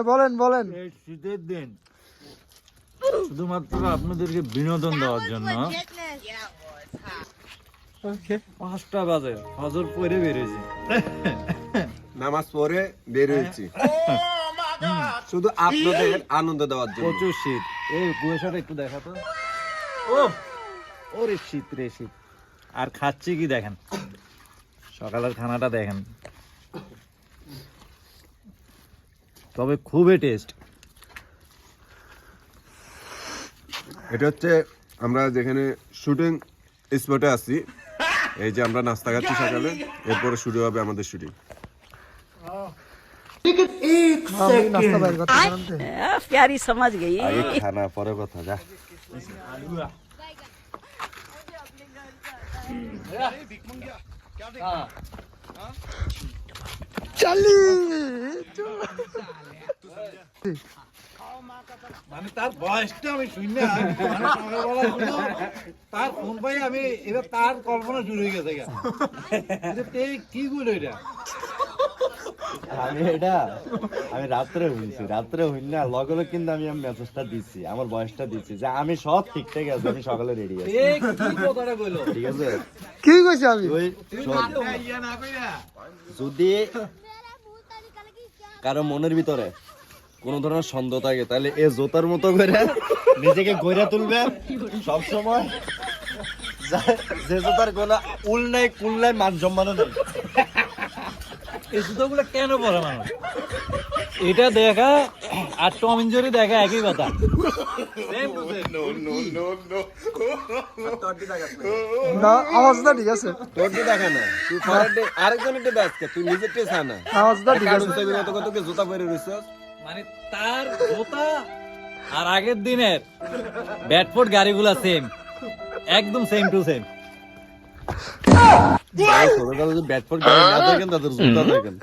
বলেন বলেন। এই শীতের দিন শুধুমাত্র আপনাদেরকে বিনোদন দেওয়ার জন্য 5টা বাজে ফজর পরে বেরিয়েছি, নামাজ পড়ে বের হয়েছি শুধু আপনাদের আনন্দ দেওয়ার জন্য। প্রচুর শীত। এই কুয়াশাটা একটু দেখাতো। ও ওরে শীত রে শীত। আর খাচ্ছি কি দেখেন, সকালের খানাটা দেখেন, তবে খুবই টেস্ট। এটা হচ্ছে আমরা যেখানে শুটিং স্পটে আছি, এই যে আমরা নাস্তা খাচ্ছি সকালে, এরপরে শুরু হবে আমাদের শুটিং। নাস্তা বাইর করতে জানতে प्यारी समझ गई। আগে খানা পরে কথা যা। চালি মানে তার বয়সটা আমি শুনি না, তার ফোন পাই আমি এবার তার কল্পনা শুরু হয়ে গেছে। কি বলে এটা? আমি রাত্রে হইন না লগে লগে কিন্তু আমি মেসেজটা দিচ্ছি, আমার বয়সটা দিচ্ছি যে আমি সব ঠিকঠাক আছে, আমি সকালে রেডি আছি। কি কথাটা কইলো? ঠিক আছে, কি কইছি আমি? তুই শোন, যদি কারো মনের ভিতরে কোন ধরনের সন্দেহ থাকে তাহলে এ জোতার মতো করে নিজেকে গড়ে তুলবে সব সময়। যে জোতার কোনো উল নাই কুল নাই, মান সম্মানও নেই। এই জুতোগুলো কেন পরে মানুষ? এটা দেখা আর টম এন্ড জেরি দেখা একই কথা। না আওয়াজটা ঠিক আছে, তোর দিয়ে দেখা না, তুই আরেকজনের দিয়ে দেখছে, তুই নিজের দিয়ে চা না। আওয়াজটা ঠিক আছে। কত জুতা পরে রয়েছিস, মানে তার জুতা আর আগের দিনের ব্যাটফোর্ড গাড়িগুলা সেম, একদম সেম টু সেম। ছোটবেলা ব্যাট ফোর গাড়ি না থাকেন তাদের জুতা থাকেন।